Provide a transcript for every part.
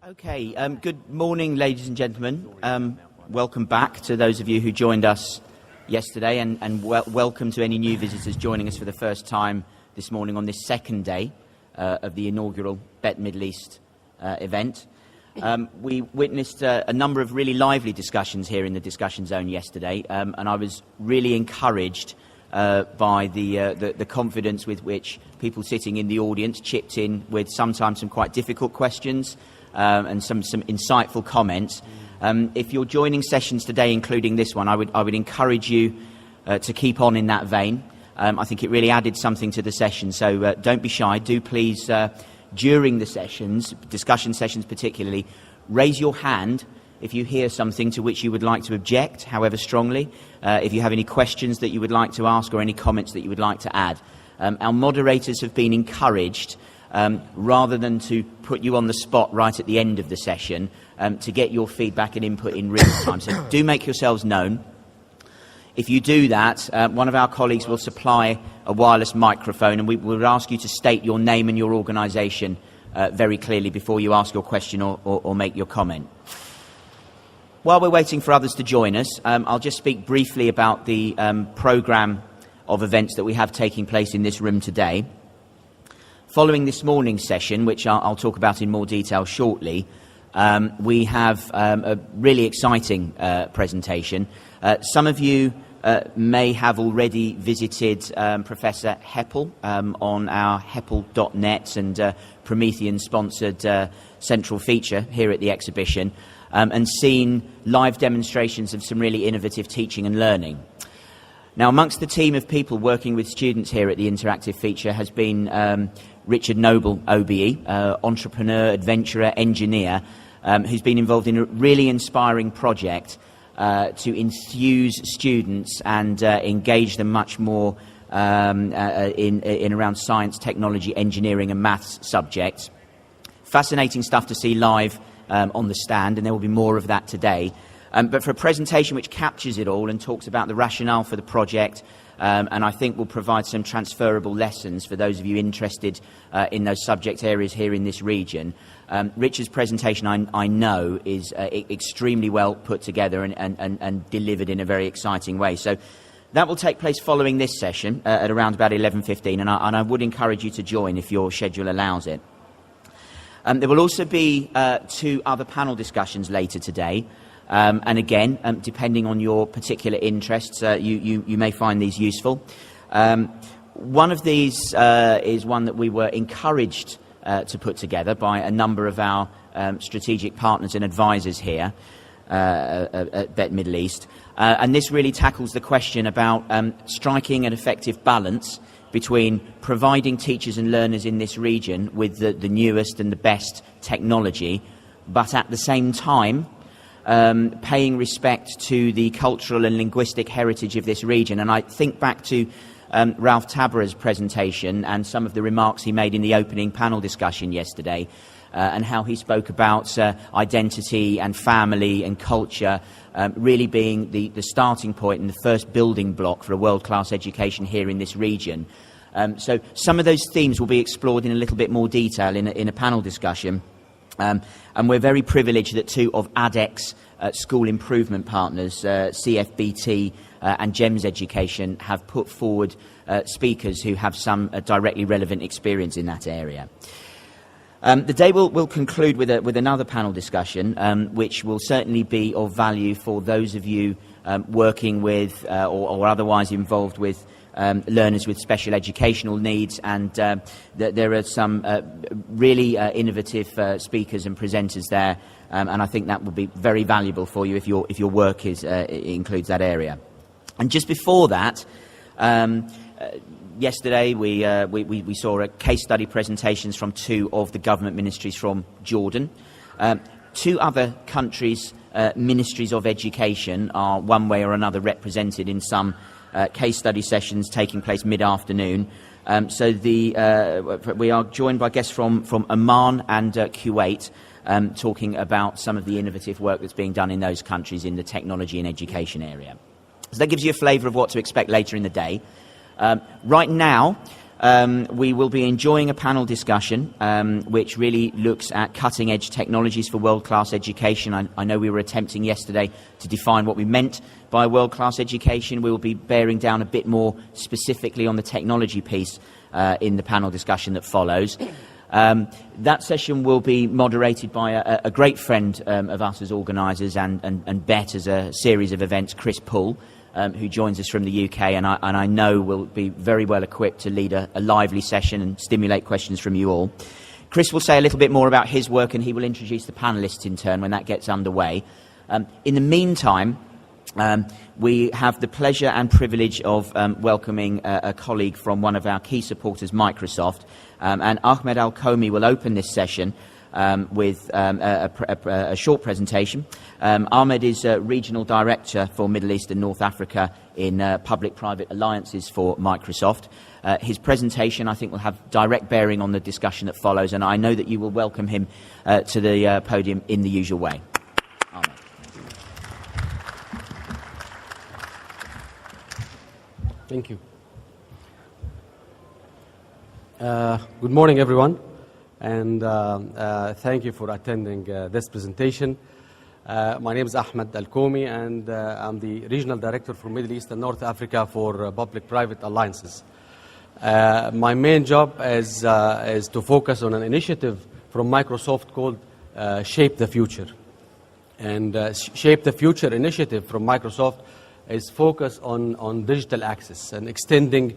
Okay, good morning, ladies and gentlemen. Welcome back to those of you who joined us yesterday, and welcome to any new visitors joining us for the first time this morning on this second day of the inaugural Bett Middle East event. We witnessed a number of really lively discussions here in the discussion zone yesterday, and I was really encouraged by the confidence with which people sitting in the audience chipped in with sometimes some quite difficult questions and some insightful comments. If you're joining sessions today, including this one, I would encourage you to keep on in that vein. I think it really added something to the session, so don't be shy. Do please, during the sessions, discussion sessions particularly, raise your hand if you hear something to which you would like to object, however strongly, if you have any questions that you would like to ask or any comments that you would like to add. Our moderators have been encouraged, rather than to put you on the spot right at the end of the session, to get your feedback and input in real time. So do make yourselves known. If you do that, one of our colleagues will supply a wireless microphone, and we would ask you to state your name and your organisation very clearly before you ask your question or make your comment. While we're waiting for others to join us, I'll just speak briefly about the programme of events that we have taking place in this room today. Following this morning's session, which I'll talk about in more detail shortly, we have a really exciting presentation. Some of you may have already visited Professor Heppel on our heppel.net and Promethean-sponsored central feature here at the exhibition, and seen live demonstrations of some really innovative teaching and learning. Now, amongst the team of people working with students here at the interactive feature has been Richard Noble, OBE, entrepreneur, adventurer, engineer, who's been involved in a really inspiring project to enthuse students and engage them much more in around science, technology, engineering and maths subjects. Fascinating stuff to see live on the stand, and there will be more of that today. But for a presentation which captures it all and talks about the rationale for the project, and I think will provide some transferable lessons for those of you interested in those subject areas here in this region. Richard's presentation, I know, is extremely well put together and delivered in a very exciting way. So that will take place following this session at around about 11:15, and I would encourage you to join if your schedule allows it. There will also be two other panel discussions later today. And again, depending on your particular interests, you may find these useful. One of these is one that we were encouraged to put together by a number of our strategic partners and advisors here at Bett Middle East. And this really tackles the question about striking an effective balance between providing teachers and learners in this region with the newest and the best technology, but at the same time paying respect to the cultural and linguistic heritage of this region. And I think back to Ralph Tabra's presentation and some of the remarks he made in the opening panel discussion yesterday, and how he spoke about identity and family and culture really being the starting point and the first building block for a world-class education here in this region. So some of those themes will be explored in a little bit more detail in a panel discussion. And we're very privileged that two of ADEC's school improvement partners, CFBT and GEMS Education, have put forward speakers who have some directly relevant experience in that area. The day will conclude with another panel discussion, which will certainly be of value for those of you working with or otherwise involved with learners with special educational needs, and there are some really innovative speakers and presenters there, and I think that will be very valuable for you if your work includes that area. And just before that, yesterday we saw a case study presentations from two of the government ministries from Jordan. Two other countries' ministries of education are one way or another represented in some case study sessions taking place mid-afternoon. So we are joined by guests from Oman and Kuwait, talking about some of the innovative work that's being done in those countries in the technology and education area. So that gives you a flavour of what to expect later in the day. Right now, we will be enjoying a panel discussion which really looks at cutting-edge technologies for world-class education. I know we were attempting yesterday to define what we meant by world-class education. We will be bearing down a bit more specifically on the technology piece in the panel discussion that follows. That session will be moderated by a great friend of us as organisers and Bett as a series of events, Chris Poole, who joins us from the UK, and I know will be very well equipped to lead a lively session and stimulate questions from you all. Chris will say a little bit more about his work, and he will introduce the panellists in turn when that gets underway. In the meantime, we have the pleasure and privilege of welcoming a colleague from one of our key supporters, Microsoft, and Ahmed Al-Komi will open this session with a short presentation. Ahmed is Regional Director for Middle East and North Africa in Public-Private Alliances for Microsoft. His presentation, I think, will have direct bearing on the discussion that follows, and I know that you will welcome him to the podium in the usual way. Ahmed. Thank you. Good morning, everyone, and thank you for attending this presentation. My name is Ahmed Al-Komi, and I'm the Regional Director for Middle East and North Africa for Public-Private Alliances. My main job is to focus on an initiative from Microsoft called Shape the Future. And Shape the Future initiative from Microsoft is focused on digital access and extending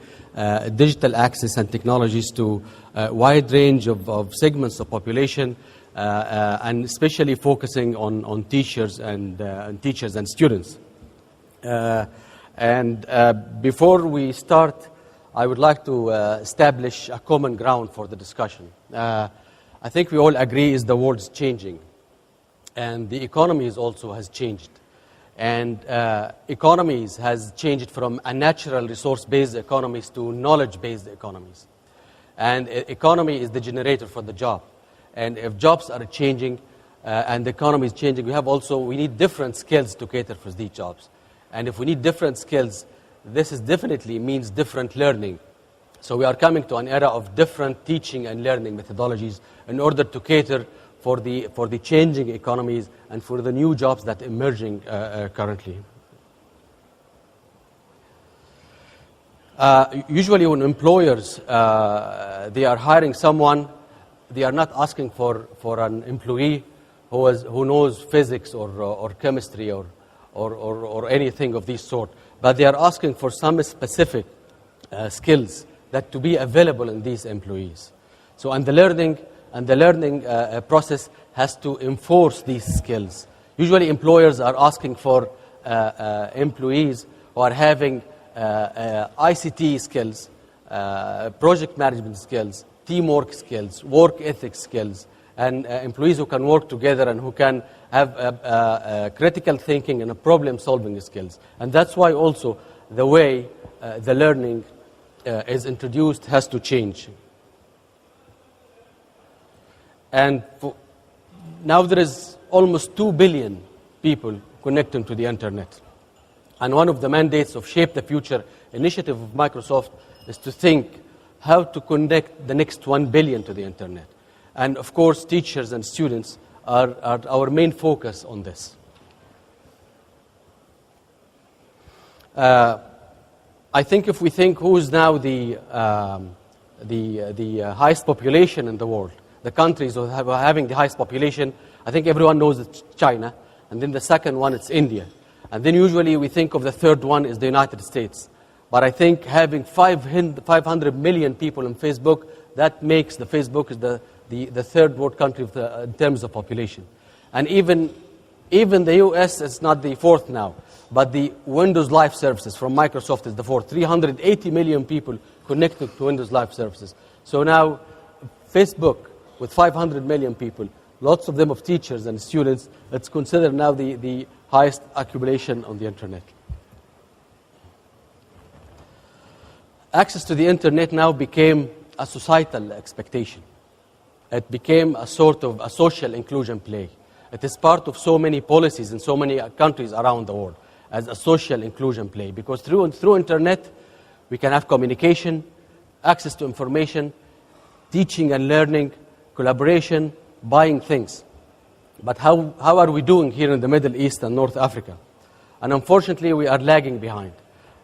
digital access and technologies to a wide range of segments of population, and especially focusing on teachers and students. Before we start, I would like to establish a common ground for the discussion. I think we all agree is the world is changing, and the economy also has changed. And economies has changed from a natural resource-based economies to knowledge-based economies. And economy is the generator for the job. And if jobs are changing and the economy is changing, we need different skills to cater for these jobs. And if we need different skills, this is definitely means different learning. So we are coming to an era of different teaching and learning methodologies in order to cater for the changing economies and for the new jobs that are emerging currently. Usually when employers they are hiring someone, they are not asking for an employee who knows physics or chemistry or anything of this sort, but they are asking for some specific skills that to be available in these employees. So the learning process has to enforce these skills. Usually employers are asking for employees who are having ICT skills, project management skills, teamwork skills, work ethics skills, and employees who can work together and who can have critical thinking and problem-solving skills. And that's why also the way the learning is introduced has to change. And now there is almost 2 billion people connecting to the internet. And one of the mandates of Shape the Future initiative of Microsoft is to think how to connect the next 1 billion to the internet. And of course, teachers and students are our main focus on this. I think if we think who is now the highest population in the world, the countries who are having the highest population, I think everyone knows it's China, and then the second one it's India. And then usually we think of the third one is the United States. But I think having 500 million people on Facebook, that makes the Facebook the third world country in terms of population. And even the US is not the fourth now, but the Windows Live Services from Microsoft is the fourth. 380 million people connected to Windows Live Services. So now Facebook, with 500 million people, lots of them of teachers and students, it's considered now the highest accumulation on the internet. Access to the internet now became a societal expectation. It became a sort of a social inclusion play. It is part of so many policies in so many countries around the world as a social inclusion play, because through internet we can have communication, access to information, teaching and learning, collaboration, buying things. But how are we doing here in the Middle East and North Africa? And unfortunately, we are lagging behind.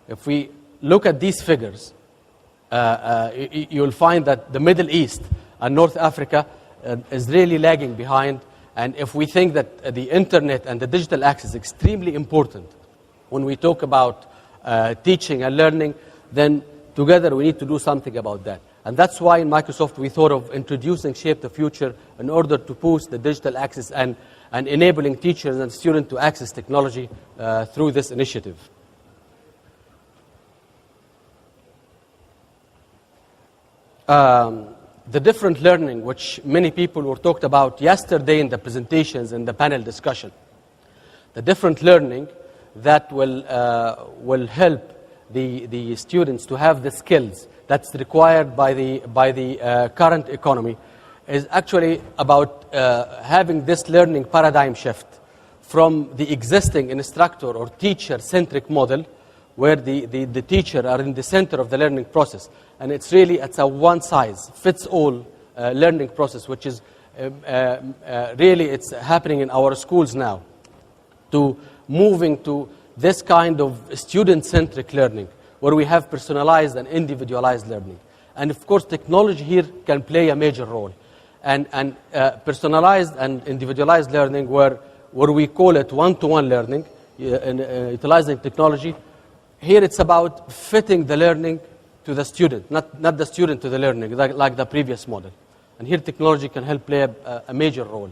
If we look at these figures, you'll find that the Middle East and North Africa is really lagging behind. And if we think that the internet and the digital access is extremely important when we talk about teaching and learning, then together we need to do something about that. And that's why in Microsoft we thought of introducing Shape the Future in order to boost the digital access and enabling teachers and students to access technology through this initiative. The different learning, which many people were talked about yesterday in the presentations and the panel discussion. The different learning that will help the students to have the skills that's required by the current economy is actually about having this learning paradigm shift from the existing instructor or teacher-centric model where the teacher are in the center of the learning process. And it's a one-size-fits-all learning process, which is really it's happening in our schools now, to moving to this kind of student-centric learning, where we have personalized and individualized learning. And of course, technology here can play a major role. And personalized and individualized learning, where we call it one-to-one learning, utilizing technology, here it's about fitting the learning to the student, not the student to the learning, like the previous model. And here technology can help play a major role.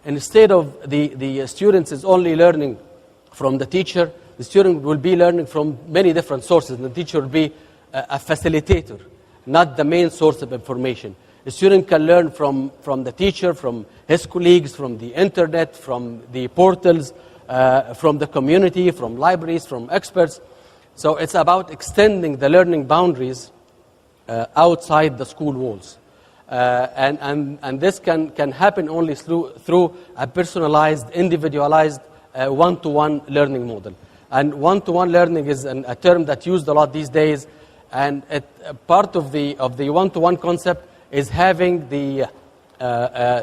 And instead of the students is only learning from the teacher, the student will be learning from many different sources. And the teacher will be a facilitator, not the main source of information. The student can learn from the teacher, from his colleagues, from the internet, from the portals, from the community, from libraries, from experts. So it's about extending the learning boundaries outside the school walls. And this can happen only through a personalized, individualized, one-to-one learning model. And one-to-one learning is a term that's used a lot these days. And part of the one-to-one concept is having the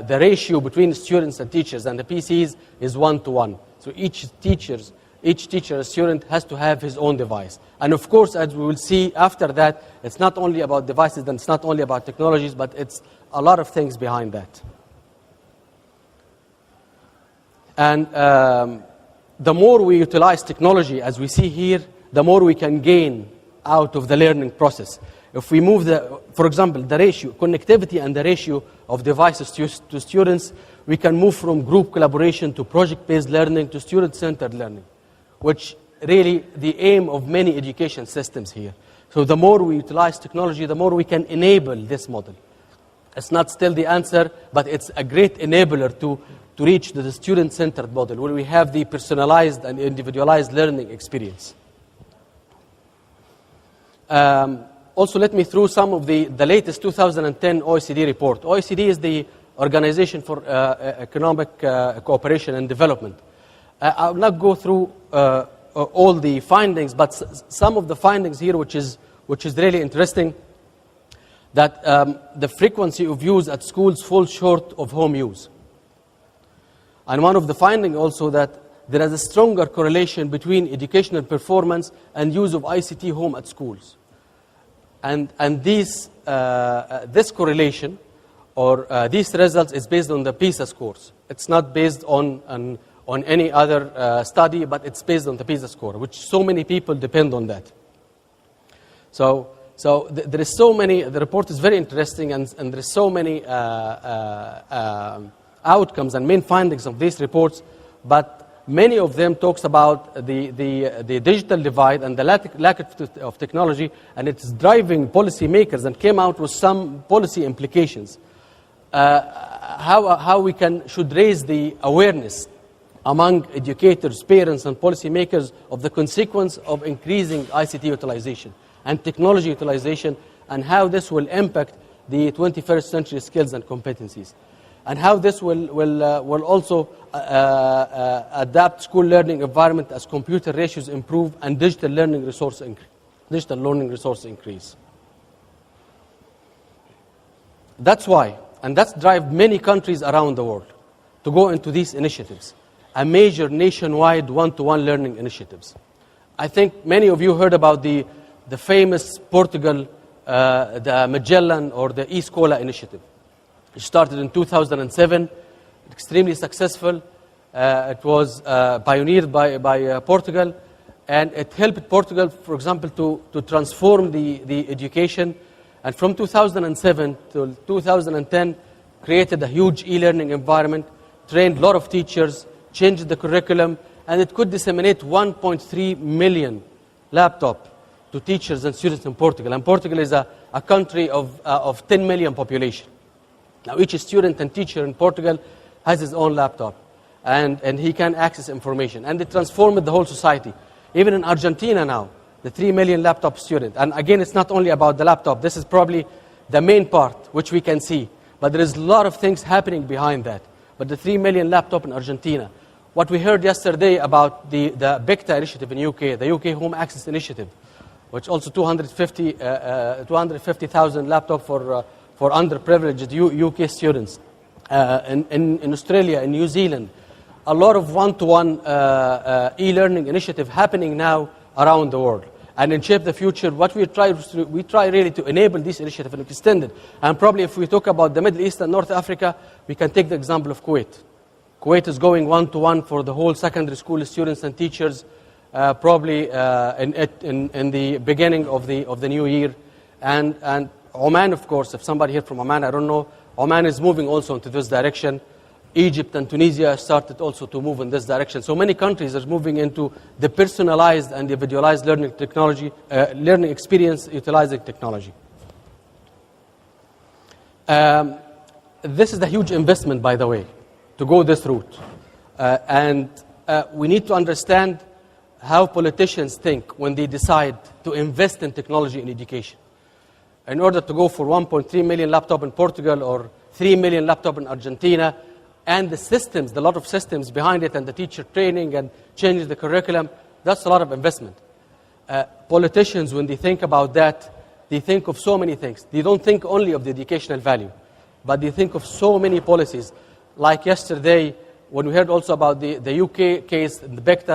ratio between students and teachers, and the PCs is 1-to-1. So each teacher, a student, has to have his own device. And of course, as we will see after that, it's not only about devices and it's not only about technologies, but it's a lot of things behind that. And the more we utilize technology, as we see here, the more we can gain out of the learning process. If we move for example, the ratio, connectivity and the ratio of devices to students, we can move from group collaboration to project-based learning to student-centered learning, which really the aim of many education systems here. So the more we utilize technology, the more we can enable this model. It's not still the answer, but it's a great enabler to reach the student-centered model, where we have the personalized and individualized learning experience. Also, let me through some of the latest 2010 OECD report. OECD is the Organization for Economic Cooperation and Development. I will not go through all the findings, but some of the findings here, which is really interesting, that the frequency of use at schools falls short of home use. And one of the findings also that there is a stronger correlation between educational performance and use of ICT home at schools. And this correlation or these results is based on the PISA scores. It's not based on any other study, but it's based on the PISA score, which so many people depend on that. So there is so many. The report is very interesting, and there is so many outcomes and main findings of these reports, but many of them talks about the digital divide and the lack of technology, and it's driving policymakers, and came out with some policy implications. How we should raise the awareness among educators, parents, and policymakers of the consequence of increasing ICT utilization and technology utilization, and how this will impact the 21st century skills and competencies, and how this will also adapt school learning environment as computer ratios improve and digital learning resource increase. That's why, and that's drive many countries around the world to go into these initiatives, a major nationwide one-to-one learning initiatives. I think many of you heard about the famous Portugal, the Magellan or the e-Scola initiative. It started in 2007, extremely successful. It was pioneered by Portugal, and it helped Portugal, for example, to transform the education. And from 2007 to 2010, created a huge e-learning environment, trained a lot of teachers, changed the curriculum, and it could disseminate 1.3 million laptops to teachers and students in Portugal. And Portugal is a country of 10 million population. Now each student and teacher in Portugal has his own laptop, and he can access information. And it transformed the whole society. Even in Argentina now, the 3 million laptop student. And again, it's not only about the laptop. This is probably the main part, which we can see. But there is a lot of things happening behind that. But the 3 million laptop in Argentina. What we heard yesterday about the Bett initiative in UK, the UK Home Access Initiative, which also 250,000 laptop for underprivileged UK students. In Australia, in New Zealand, a lot of one-to-one e-learning initiative happening now around the world. And in Shape the Future, what we try really to enable this initiative and extend it. And probably if we talk about the Middle East and North Africa, we can take the example of Kuwait. Kuwait is going one-to-one for the whole secondary school students and teachers, probably in the beginning of the new year. And Oman, of course, if somebody here from Oman, I don't know, Oman is moving also into this direction. Egypt and Tunisia started also to move in this direction. So many countries are moving into the personalized and individualized learning technology, learning experience utilizing technology. This is a huge investment, by the way, to go this route. And we need to understand how politicians think when they decide to invest in technology in education. In order to go for 1.3 million laptop in Portugal or 3 million laptop in Argentina, and the systems, the lot of systems behind it, and the teacher training and changing the curriculum, that's a lot of investment. Politicians, when they think about that, they think of so many things. They don't think only of the educational value, but they think of so many policies. Like yesterday, when we heard also about the UK case, the Bett,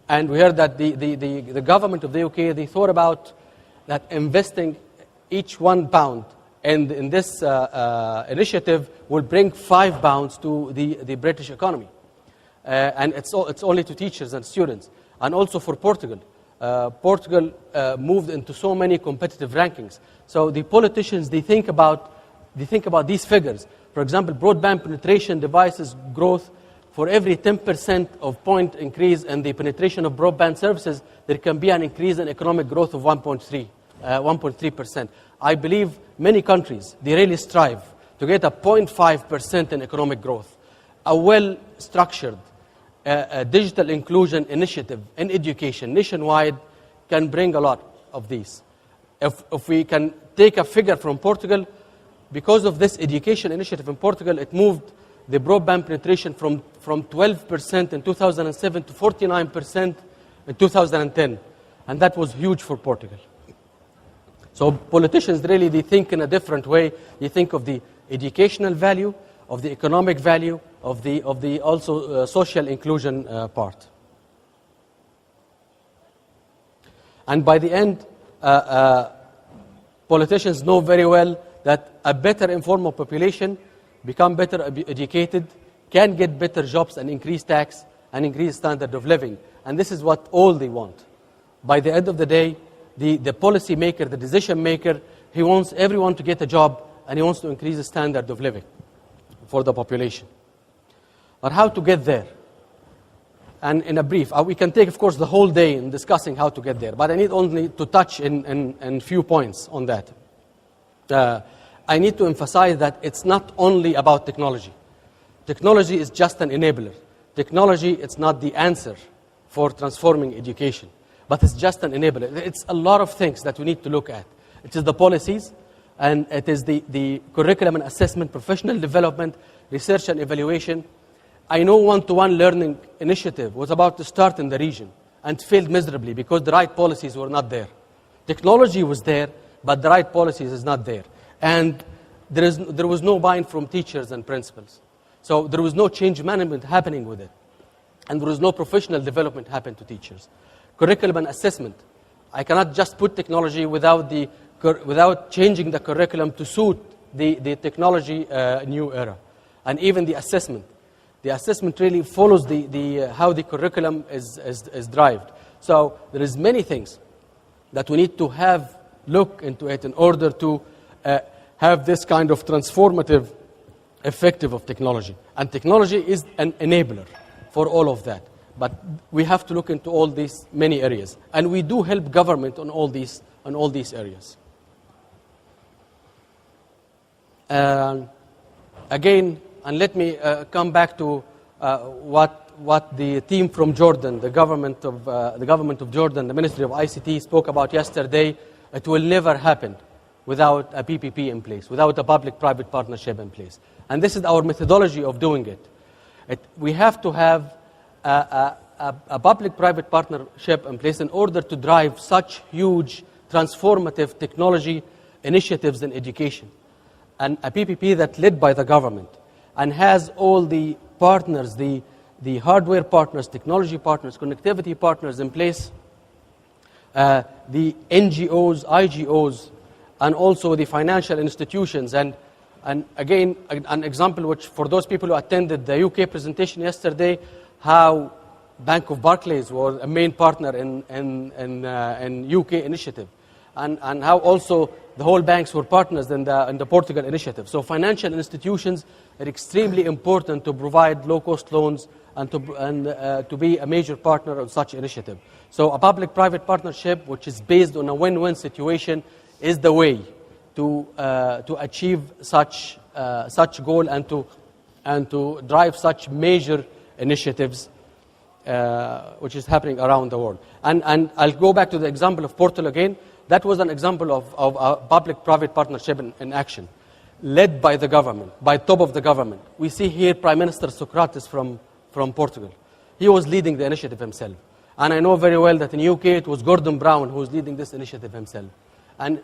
and we heard that the government of the UK, they thought about that investing each £1 in this initiative will bring £5 to the British economy. And it's only to teachers and students. And also for Portugal. Portugal moved into so many competitive rankings. So the politicians, they think about these figures. For example, broadband penetration devices growth, for every 10% of point increase in the penetration of broadband services, there can be an increase in economic growth of 1.3%. I believe many countries, they really strive to get a 0.5% in economic growth. A well-structured digital inclusion initiative in education nationwide can bring a lot of these. If we can take a figure from Portugal, because of this education initiative in Portugal, it moved the broadband penetration from 12% in 2007 to 49% in 2010. And that was huge for Portugal. So politicians really, they think in a different way. They think of the educational value, of the economic value, of the also social inclusion part. And by the end, politicians know very well that a better informed population become better educated, can get better jobs and increase tax and increase standard of living. And this is what all they want. By the end of the day, the policy maker, the decision maker, he wants everyone to get a job and he wants to increase the standard of living for the population. But how to get there? And in a brief, we can take, of course, the whole day in discussing how to get there, but I need only to touch in few points on that. I need to emphasize that it's not only about technology. Technology is just an enabler. Technology, it's not the answer for transforming education, but it's just an enabler. It's a lot of things that we need to look at. It is the policies, and it is the curriculum and assessment, professional development, research and evaluation. I know one-to-one learning initiative was about to start in the region and failed miserably because the right policies were not there. Technology was there, but the right policies is not there. And there was no buy-in from teachers and principals. So there was no change management happening with it. And there was no professional development happening to teachers. Curriculum and assessment. I cannot just put technology without changing the curriculum to suit the technology new era. And even the assessment. The assessment really follows how the curriculum is derived. So there is many things that we need to look into it in order to have this kind of transformative effective of technology. And technology is an enabler for all of that. But we have to look into all these many areas. And we do help government on all these areas. Again, and let me come back to what the team from Jordan, the government of Jordan, the Ministry of ICT spoke about yesterday. It will never happen without a PPP in place, without a public-private partnership in place. And this is our methodology of doing it. We have to have a public-private partnership in place in order to drive such huge transformative technology initiatives in education. And a PPP that's led by the government and has all the partners, the hardware partners, technology partners, connectivity partners in place, the NGOs, IGOs, and also the financial institutions. And again, an example which for those people who attended the UK presentation yesterday, how Bank of Barclays was a main partner in UK initiative, and how also the whole banks were partners in the Portugal initiative. So financial institutions are extremely important to provide low-cost loans and to be a major partner of such initiative. So a public-private partnership, which is based on a win-win situation, is the way to achieve such goal and to drive such major initiatives, which is happening around the world. And I'll go back to the example of Portugal again. That was an example of a public-private partnership in action, led by the government, by top of the government. We see here Prime Minister Socrates from Portugal. He was leading the initiative himself. And I know very well that in UK it was Gordon Brown who was leading this initiative himself. And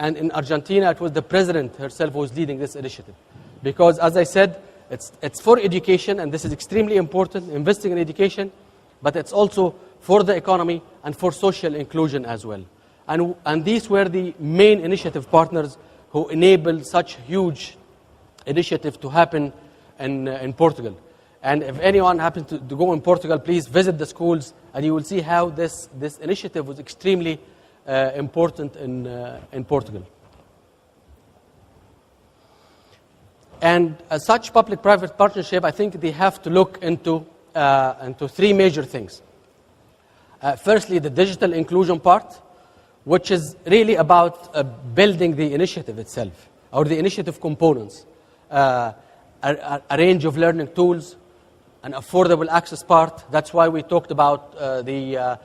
in Argentina it was the president herself who was leading this initiative. Because as I said, it's for education, and this is extremely important, investing in education, but it's also for the economy and for social inclusion as well. And these were the main initiative partners who enabled such huge initiative to happen in Portugal. And if anyone happens to go in Portugal, please visit the schools, and you will see how this initiative was extremely important in Portugal. And such public-private partnership, I think they have to look into three major things. Firstly, the digital inclusion part, which is really about building the initiative itself, or the initiative components, a range of learning tools, an affordable access part. That's why we talked about the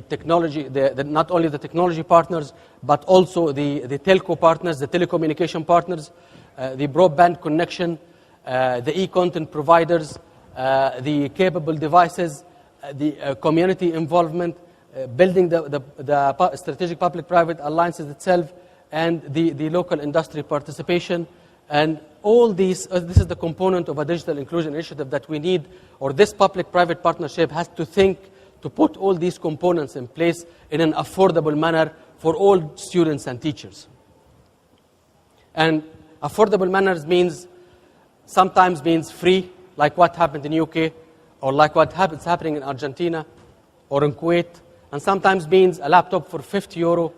technology, not only the technology partners, but also the telco partners, the telecommunication partners, the broadband connection, the e-content providers, the capable devices, the community involvement, building the strategic public-private alliances itself, and the local industry participation. And all these, this is the component of a digital inclusion initiative that we need, or this public-private partnership has to think to put all these components in place in an affordable manner for all students and teachers. And affordable manners sometimes means free, like what happened in UK, or like what is happening in Argentina, or in Kuwait, and sometimes means a laptop for €50,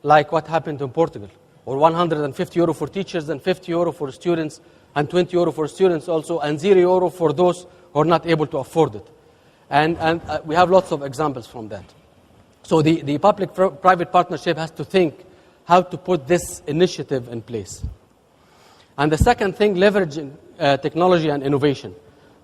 like what happened in Portugal, or €150 for teachers, and €50 for students, and €20 for students also, and €0 for those who are not able to afford it. And we have lots of examples from that. So the public-private partnership has to think how to put this initiative in place. And the second thing, leveraging technology and innovation.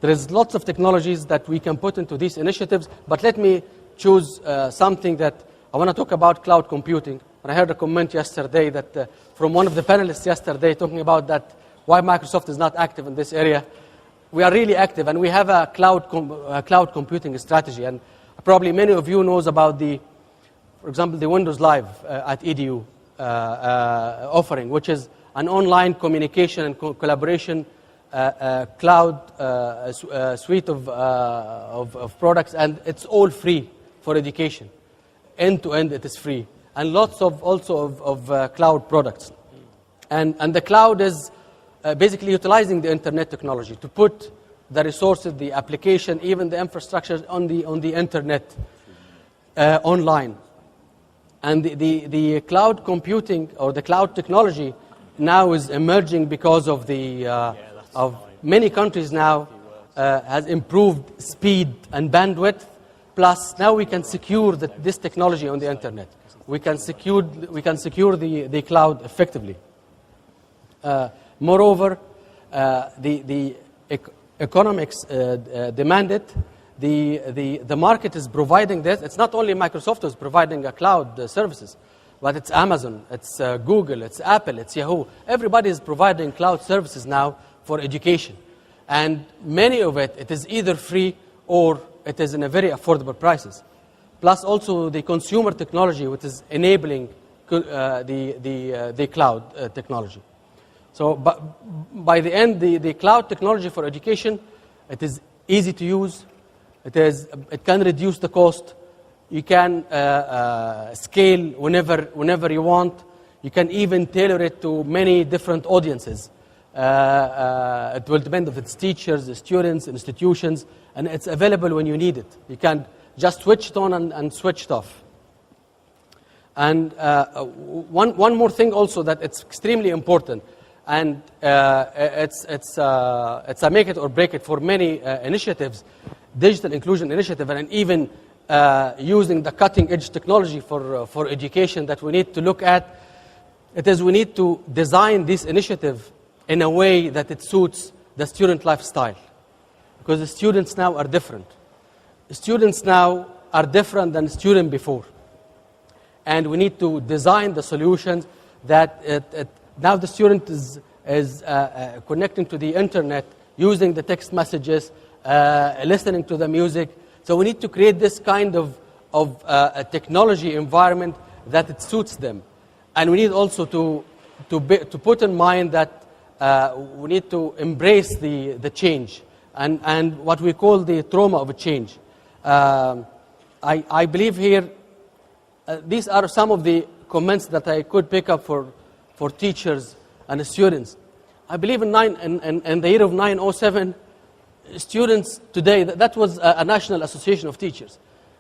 There is lots of technologies that we can put into these initiatives, but let me choose something that I want to talk about: cloud computing. And I heard a comment yesterday that from one of the panelists yesterday talking about that why Microsoft is not active in this area. We are really active, and we have a cloud computing strategy. And probably many of you knows about for example, the Windows Live at EDU. offering, which is an online communication and collaboration cloud suite of products, and it's all free for education. End to end, it is free, and lots of cloud products. And the cloud is basically utilizing the internet technology to put the resources, the application, even the infrastructure on the internet online. And the cloud computing or the cloud technology now is emerging because of of many countries now has improved speed and bandwidth. Plus, now we can secure this technology on the internet. We can secure the cloud effectively. Moreover, the economics demand it. The market is providing this. It's not only Microsoft who's providing a cloud services, but it's Amazon, it's Google, it's Apple, it's Yahoo. Everybody is providing cloud services now for education. And many of it is either free or it is in a very affordable prices. Plus also the consumer technology, which is enabling the cloud technology. So by the end, the cloud technology for education, it is easy to use. It can reduce the cost. You can scale whenever you want. You can even tailor it to many different audiences. It will depend on its teachers, the students, institutions, and it's available when you need it. You can just switch it on and switch it off. And one more thing also that it's extremely important, and it's a make it or break it for many initiatives, digital inclusion initiative, and even using the cutting edge technology for education that we need to look at. It is we need to design this initiative in a way that it suits the student lifestyle, because the students now are different. Students now are different than students before, and we need to design the solutions that now the student is connecting to the internet, using the text messages, listening to the music. So we need to create this kind of a technology environment that it suits them, and we need also to put in mind that we need to embrace the change and what we call the trauma of a change. I believe here these are some of the comments that I could pick up for teachers and students. I believe in the year of 907, students today, that was a National Association of Teachers.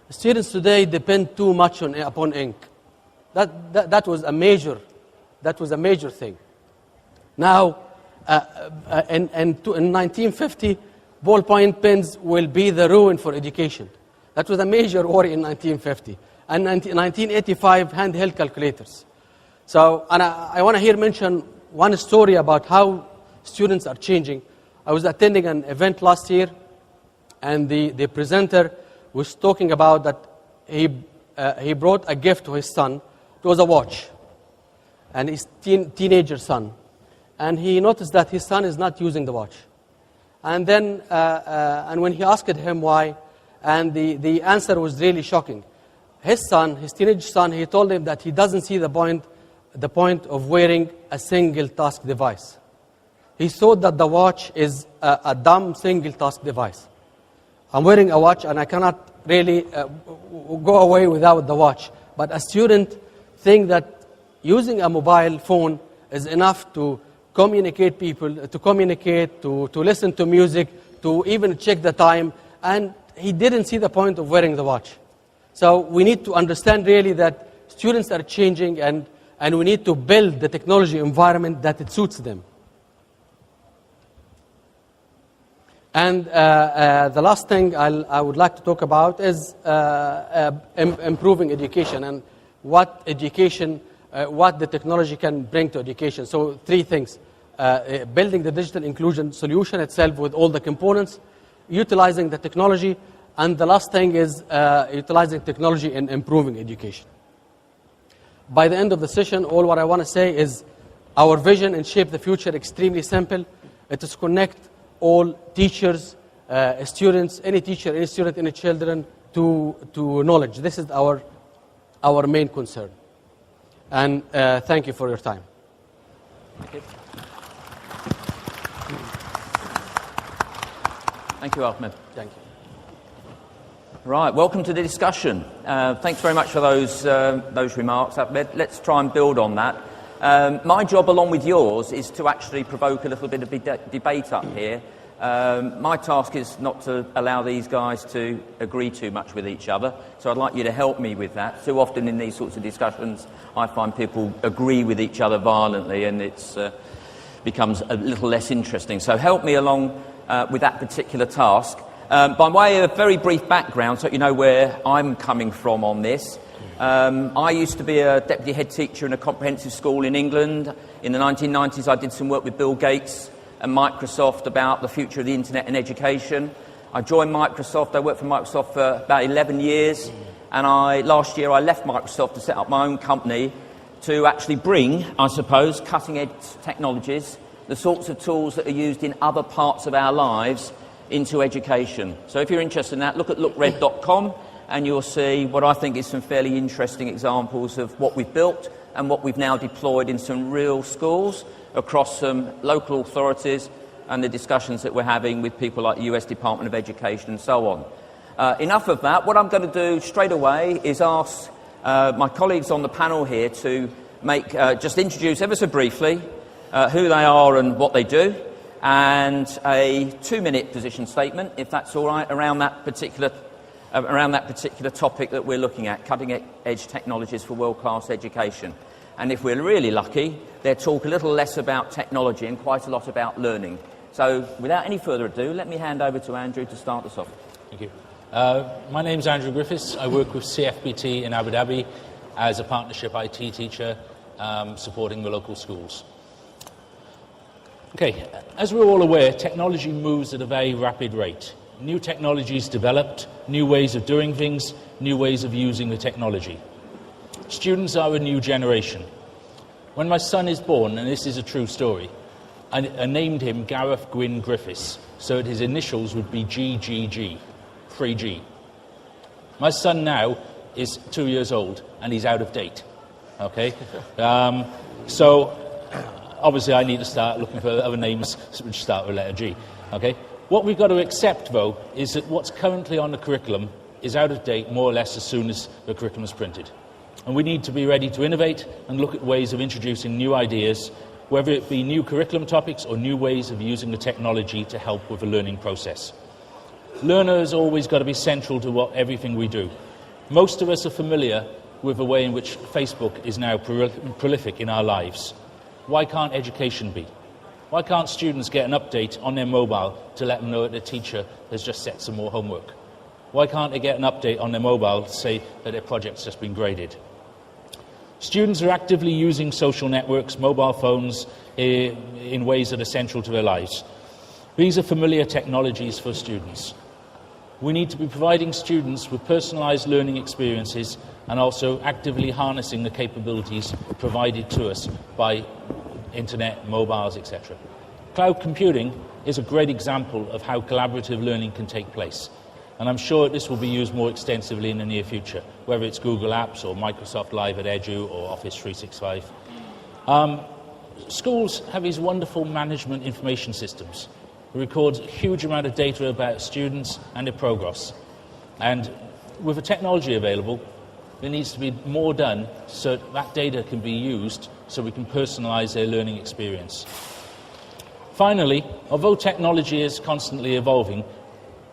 Students today depend too much upon ink. That was a major thing. Now, in 1950, ballpoint pens will be the ruin for education. That was a major worry in 1950. And 1985, handheld calculators. So, and I want to here mention one story about how students are changing. I was attending an event last year, and the presenter was talking about that he brought a gift to his son. It was a watch, and his teenager son. And he noticed that his son is not using the watch. And then, and when he asked him why, and the answer was really shocking. His teenage son, he told him that he doesn't see the point of wearing a single task device. He thought that the watch is a dumb single task device. I'm wearing a watch and I cannot really go away without the watch. But a student thinks that using a mobile phone is enough to communicate to listen to music, to even check the time, and he didn't see the point of wearing the watch. So we need to understand really that students are changing, and we need to build the technology environment that it suits them. And the last thing I would like to talk about is improving education and what the technology can bring to education. So 3 things. Building the digital inclusion solution itself with all the components, utilizing the technology, and the last thing is utilizing technology in improving education. By the end of the session, all what I want to say is our vision and shape the future extremely simple. It is connect all teachers, students, any teacher, any student, any children to knowledge. This is our main concern. And thank you for your time. Thank you. Thank you, Ahmed. Thank you. Right, welcome to the discussion. Thanks very much for those remarks, Ahmed. Let's try and build on that. My job, along with yours, is to actually provoke a little bit of debate up here. My task is not to allow these guys to agree too much with each other, so I'd like you to help me with that. Too often in these sorts of discussions, I find people agree with each other violently, and it becomes a little less interesting. So help me along with that particular task. By way of a very brief background, so you know where I'm coming from on this, I used to be a deputy head teacher in a comprehensive school in England. In the 1990s, I did some work with Bill Gates and Microsoft about the future of the internet and education. I joined Microsoft. I worked for Microsoft for about 11 years. And last year I left Microsoft to set up my own company to actually bring, I suppose, cutting-edge technologies, the sorts of tools that are used in other parts of our lives, into education. So if you're interested in that, look at lookred.com and you'll see what I think is some fairly interesting examples of what we've built and what we've now deployed in some real schools across some local authorities, and the discussions that we're having with people like the US Department of Education and so on. Enough of that. What I'm going to do straight away is ask my colleagues on the panel here to just introduce ever so briefly who they are and what they do, and a 2-minute position statement, if that's all right, around that particular topic that we're looking at, cutting-edge technologies for world-class education. And if we're really lucky, they'll talk a little less about technology and quite a lot about learning. So without any further ado, let me hand over to Andrew to start us off. Thank you. My name's Andrew Griffiths. I work with CFBT in Abu Dhabi as a partnership IT teacher supporting the local schools. Okay, as we're all aware, technology moves at a very rapid rate. New technologies developed, new ways of doing things, new ways of using the technology. Students are a new generation. When my son is born, and this is a true story, I named him Gareth Gwyn Griffiths, so that his initials would be GGG, 3G. My son now is 2 years old, and he's out of date. Okay? So obviously I need to start looking for other names which start with letter G. Okay? What we've got to accept, though, is that what's currently on the curriculum is out of date more or less as soon as the curriculum is printed. And we need to be ready to innovate and look at ways of introducing new ideas, whether it be new curriculum topics or new ways of using the technology to help with the learning process. Learner has always got to be central to everything we do. Most of us are familiar with the way in which Facebook is now prolific in our lives. Why can't education be? Why can't students get an update on their mobile to let them know that their teacher has just set some more homework? Why can't they get an update on their mobile to say that their project's just been graded? Students are actively using social networks, mobile phones, in ways that are central to their lives. These are familiar technologies for students. We need to be providing students with personalised learning experiences and also actively harnessing the capabilities provided to us by internet, mobiles, etc. Cloud computing is a great example of how collaborative learning can take place. And I'm sure this will be used more extensively in the near future, whether it's Google Apps or Microsoft Live at Edu or Office 365. Schools have these wonderful management information systems. It records a huge amount of data about students and their progress. And with the technology available, there needs to be more done so that data can be used so we can personalise their learning experience. Finally, although technology is constantly evolving,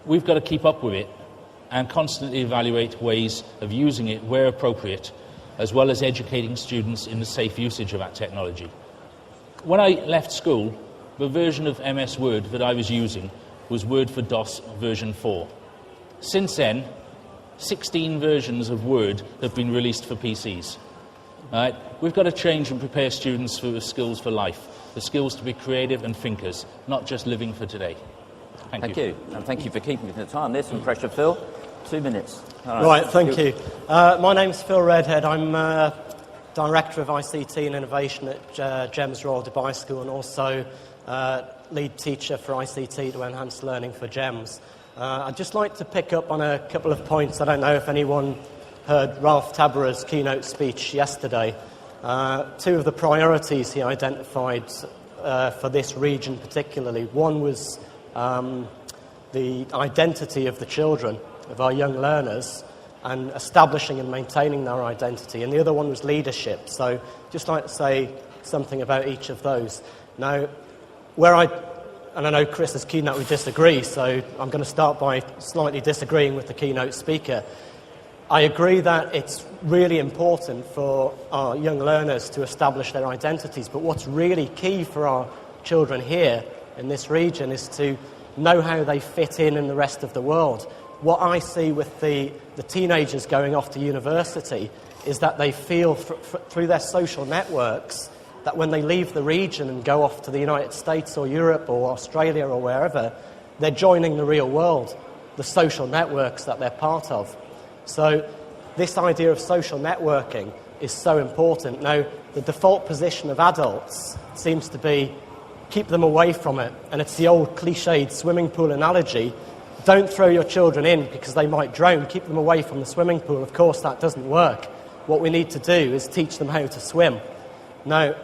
we've got to keep up with it and constantly evaluate ways of using it where appropriate, as well as educating students in the safe usage of that technology. When I left school, the version of MS Word that I was using was Word for DOS version 4. Since then, 16 versions of Word have been released for PCs. We've got to change and prepare students for the skills for life, the skills to be creative and thinkers, not just living for today. Thank you. And thank you for keeping me to the time. There's some pressure, Phil. 2 minutes. Right, thank you. My name's Phil Redhead. I'm Director of ICT and Innovation at GEMS Royal Dubai School and also lead teacher for ICT to enhance learning for GEMS. I'd just like to pick up on a couple of points. I don't know if anyone heard Ralph Tabarer's keynote speech yesterday. Two of the priorities he identified for this region particularly. One was the identity of the children, of our young learners, and establishing and maintaining their identity. And the other one was leadership. So just like to say something about each of those. Now, and I know Chris's keynote we disagree, so I'm going to start by slightly disagreeing with the keynote speaker. I agree that it's really important for our young learners to establish their identities, but what's really key for our children here in this region is to know how they fit in the rest of the world. What I see with the teenagers going off to university is that they feel through their social networks that when they leave the region and go off to the United States or Europe or Australia or wherever, they're joining the real world, the social networks that they're part of. So this idea of social networking is so important. Now, the default position of adults seems to be keep them away from it. And it's the old cliched swimming pool analogy. Don't throw your children in because they might drown. Keep them away from the swimming pool. Of course, that doesn't work. What we need to do is teach them how to swim. Now,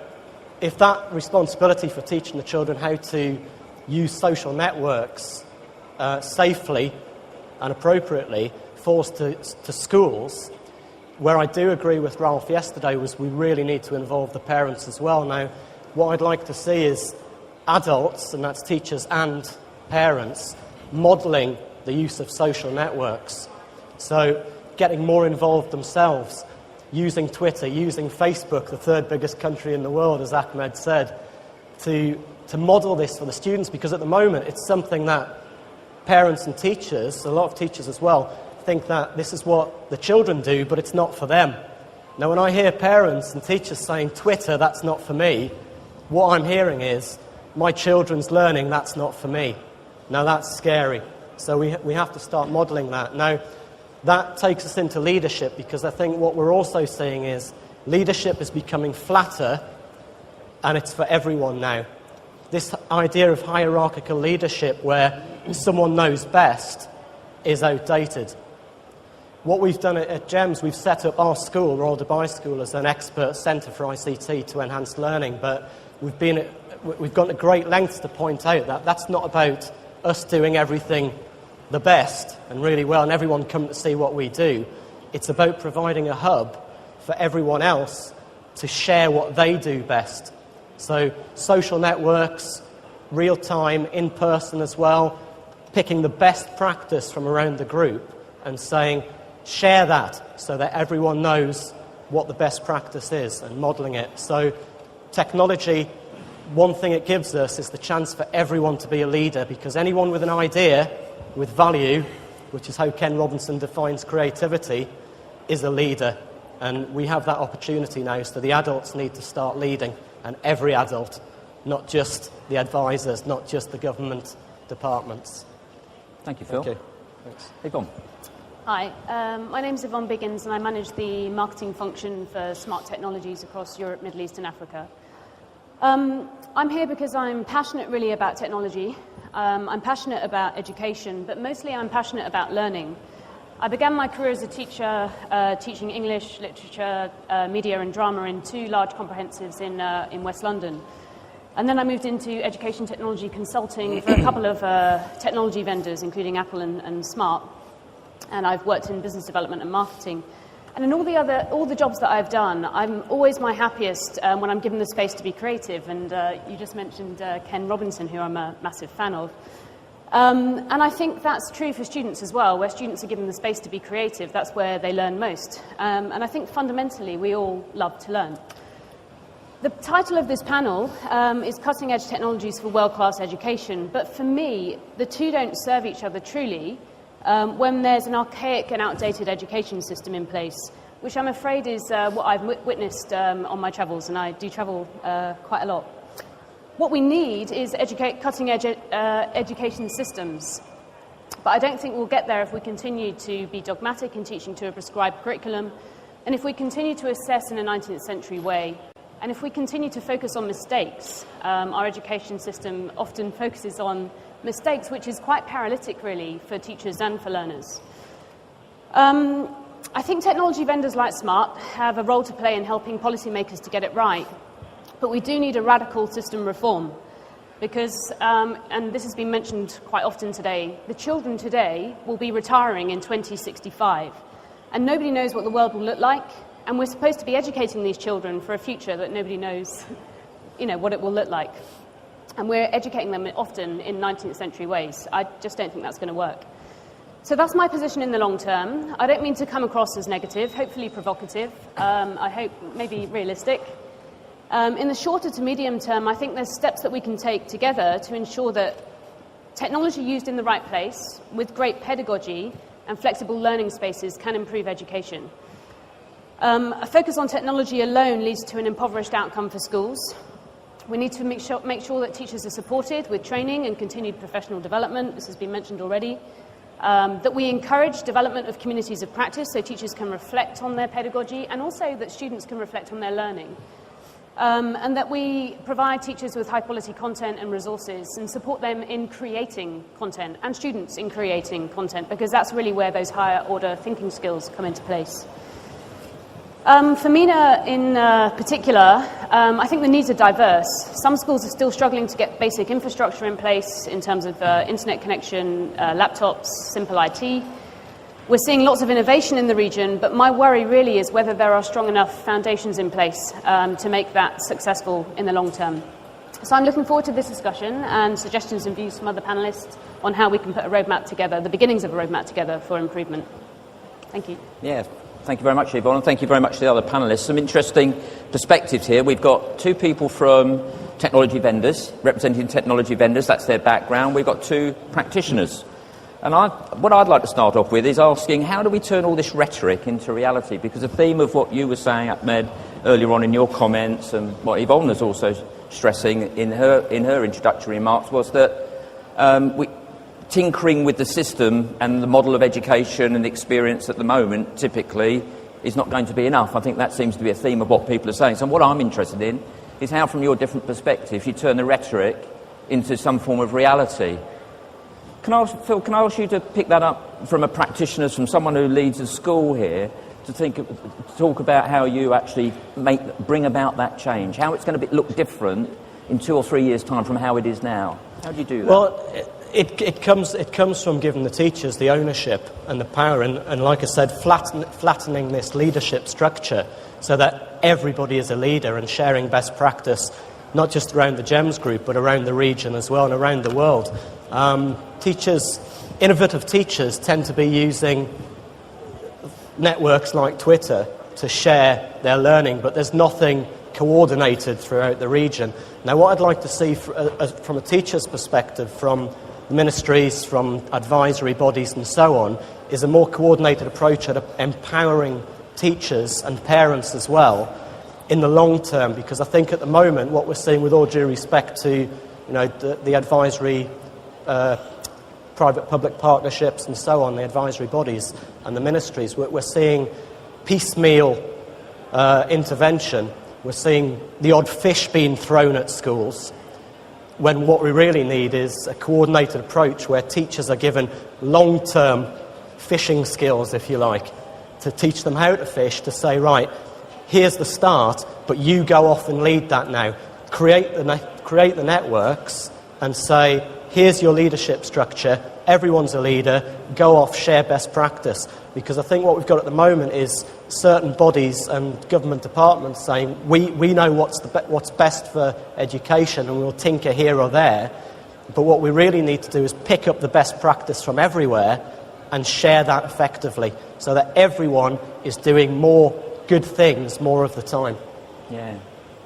if that responsibility for teaching the children how to use social networks safely and appropriately falls to schools, where I do agree with Ralph yesterday was we really need to involve the parents as well. Now, what I'd like to see is adults, and that's teachers and parents, modelling the use of social networks. So getting more involved themselves, using Twitter, using Facebook, the third biggest country in the world, as Ahmed said, to model this for the students, because at the moment it's something that parents and teachers, a lot of teachers as well, think that this is what the children do, but it's not for them. Now, when I hear parents and teachers saying, Twitter, that's not for me, what I'm hearing is, my children's learning, that's not for me. Now, that's scary. So we have to start modelling that. Now, that takes us into leadership, because I think what we're also seeing is leadership is becoming flatter, and it's for everyone now. This idea of hierarchical leadership where someone knows best is outdated. What we've done at GEMS, we've set up our school, Royal Dubai School, as an expert centre for ICT to enhance learning, but we've gone to great lengths to point out that that's not about us doing everything the best and really well and everyone coming to see what we do. It's about providing a hub for everyone else to share what they do best. So social networks, real time, in person as well, picking the best practice from around the group and saying, share that so that everyone knows what the best practice is and modelling it. So technology, one thing it gives us is the chance for everyone to be a leader, because anyone with an idea, with value, which is how Ken Robinson defines creativity, is a leader. And we have that opportunity now, so the adults need to start leading, and every adult, not just the advisors, not just the government departments. Thank you, Phil. Okay, thanks. Yvonne. Hi, my name is Yvonne Biggins, and I manage the marketing function for smart technologies across Europe, Middle East and Africa. I'm here because I'm passionate really about technology. I'm passionate about education, but mostly I'm passionate about learning. I began my career as a teacher, teaching English, literature, media and drama in 2 large comprehensives in West London. And then I moved into education technology consulting for a couple of technology vendors, including Apple and Smart. And I've worked in business development and marketing. And in all the jobs that I've done, I'm always my happiest when I'm given the space to be creative. And you just mentioned Ken Robinson, who I'm a massive fan of. And I think that's true for students as well. Where students are given the space to be creative, that's where they learn most. And I think fundamentally we all love to learn. The title of this panel is Cutting Edge Technologies for World-Class Education. But for me, the two don't serve each other truly when there's an archaic and outdated education system in place, which I'm afraid is what I've witnessed on my travels, and I do travel quite a lot. What we need is cutting-edge education systems. But I don't think we'll get there if we continue to be dogmatic in teaching to a prescribed curriculum, and if we continue to assess in a 19th century way, and if we continue to focus on mistakes. Our education system often focuses on mistakes, which is quite paralytic, really, for teachers and for learners. I think technology vendors like Smart have a role to play in helping policymakers to get it right. But we do need a radical system reform because, and this has been mentioned quite often today, the children today will be retiring in 2065. And nobody knows what the world will look like. And we're supposed to be educating these children for a future that nobody knows, what it will look like. And we're educating them often in 19th century ways. I just don't think that's going to work. So that's my position in the long term. I don't mean to come across as negative, hopefully provocative. I hope maybe realistic. In the shorter to medium term, I think there's steps that we can take together to ensure that technology used in the right place, with great pedagogy and flexible learning spaces, can improve education. A focus on technology alone leads to an impoverished outcome for schools. We need to make sure that teachers are supported with training and continued professional development. This has been mentioned already. That we encourage development of communities of practice so teachers can reflect on their pedagogy and also that students can reflect on their learning. And that we provide teachers with high-quality content and resources and support them in creating content and students in creating content, because that's really where those higher-order thinking skills come into place. For MENA in particular, I think the needs are diverse. Some schools are still struggling to get basic infrastructure in place in terms of internet connection, laptops, simple IT. We're seeing lots of innovation in the region, but my worry really is whether there are strong enough foundations in place to make that successful in the long term. So I'm looking forward to this discussion and suggestions and views from other panellists on how we can put a roadmap together, the beginnings of a roadmap together for improvement. Thank you. Yeah. Thank you very much, Yvonne, and thank you very much to the other panellists. Some interesting perspectives here. We've got two people from technology vendors, representing technology vendors, that's their background. We've got two practitioners. And what I'd like to start off with is asking, how do we turn all this rhetoric into reality? Because the theme of what you were saying, Ahmed, earlier on in your comments, and what Yvonne was also stressing in her introductory remarks, was that tinkering with the system and the model of education and experience at the moment, typically, is not going to be enough. I think that seems to be a theme of what people are saying. So what I'm interested in is how, from your different perspectives, you turn the rhetoric into some form of reality. Phil, can I ask you to pick that up from a practitioner, from someone who leads a school here, to talk about how you actually bring about that change, how it's going to look different in 2 or 3 years' time from how it is now? How do you do that? Well, it comes from giving the teachers the ownership and the power, and like I said, flattening this leadership structure so that everybody is a leader and sharing best practice, not just around the GEMS group, but around the region as well and around the world. Innovative teachers tend to be using networks like Twitter to share their learning, but there's nothing coordinated throughout the region. Now, what I'd like to see from a teacher's perspective, from ministries, from advisory bodies and so on, is a more coordinated approach at empowering teachers and parents as well in the long term, because I think at the moment what we're seeing, with all due respect to the advisory private-public partnerships and so on, the advisory bodies and the ministries, we're seeing piecemeal intervention. We're seeing the odd fish being thrown at schools, when what we really need is a coordinated approach where teachers are given long-term fishing skills, if you like, to teach them how to fish, to say, right, here's the start, but you go off and lead that now. Create the networks and say, here's your leadership structure, everyone's a leader, go off, share best practice. Because I think what we've got at the moment is certain bodies and government departments saying, we know what's best for education and we'll tinker here or there. But what we really need to do is pick up the best practice from everywhere and share that effectively so that everyone is doing more good things more of the time. Yeah,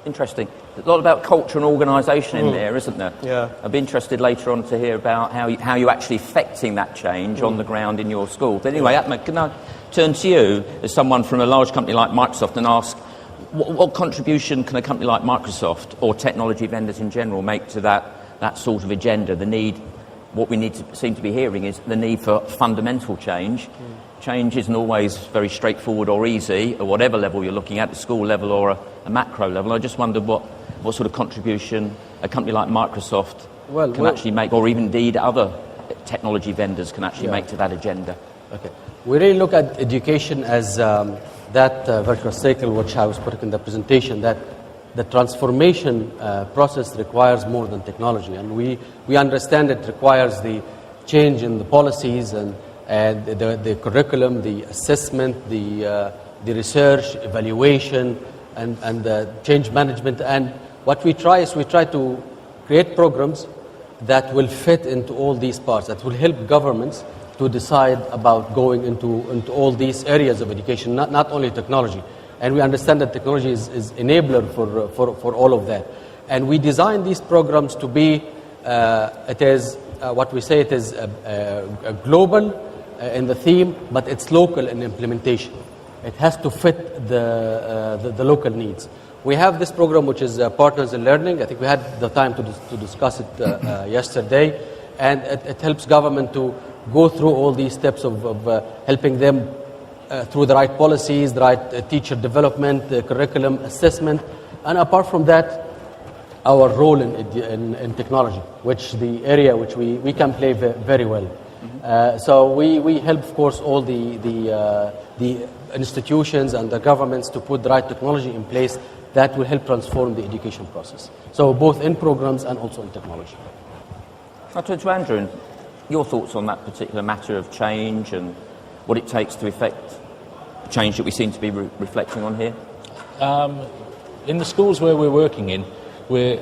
interesting. There's a lot about culture and organisation in there, isn't there? Yeah. I'd be interested later on to hear about how you're actually affecting that change on the ground in your school. But anyway, Ahmed, can I turn to you as someone from a large company like Microsoft and ask, what contribution can a company like Microsoft or technology vendors in general make to that sort of agenda? The need, what we seem to be hearing is the need for fundamental change. Change isn't always very straightforward or easy, at whatever level you're looking at, the school level or a macro level. I just wondered what sort of contribution a company like Microsoft can actually make, or even indeed other technology vendors can actually make to that agenda. Okay. We really look at education as that virtuous cycle which I was putting in the presentation, that the transformation process requires more than technology. And we understand it requires the change in the policies and the curriculum, the assessment, the research, evaluation, and the change management. And what we try to create programs that will fit into all these parts, that will help governments to decide about going into all these areas of education, not only technology. And we understand that technology is enabler for all of that. And we design these programs to be, it is what we say, it is a global in the theme, but it's local in implementation. It has to fit the local needs. We have this program which is Partners in Learning. I think we had the time to discuss it yesterday. And it helps government to go through all these steps of helping them through the right policies, the right teacher development, the curriculum assessment. And apart from that, our role in technology, which the area which we can play very well. So we help, of course, all the institutions and the governments to put the right technology in place that will help transform the education process. So both in programs and also in technology. I'll turn to Andrew, and your thoughts on that particular matter of change and what it takes to effect change that we seem to be reflecting on here. In the schools where we're working in, we're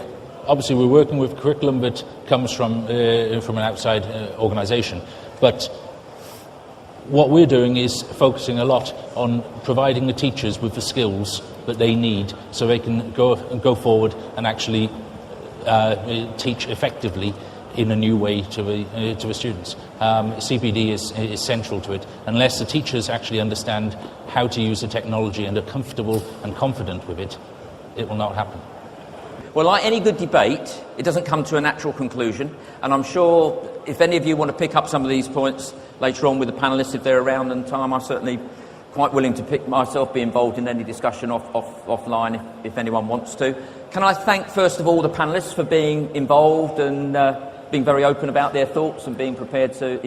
working with curriculum that comes from an outside organisation, but what we're doing is focusing a lot on providing the teachers with the skills that they need so they can go forward and actually teach effectively in a new way to the students. CPD is central to it. Unless the teachers actually understand how to use the technology and are comfortable and confident with it, it will not happen. Well, like any good debate, it doesn't come to a natural conclusion, and I'm sure if any of you want to pick up some of these points later on with the panellists, if they're around in time, I'm certainly quite willing to be involved in any discussion offline if anyone wants to. Can I thank, first of all, the panellists for being involved and being very open about their thoughts and being prepared to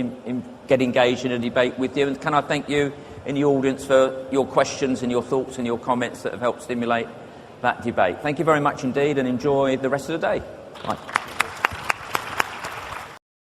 get engaged in a debate with you. And can I thank you in the audience for your questions and your thoughts and your comments that have helped stimulate that debate. Thank you very much indeed, and enjoy the rest of the day. Bye.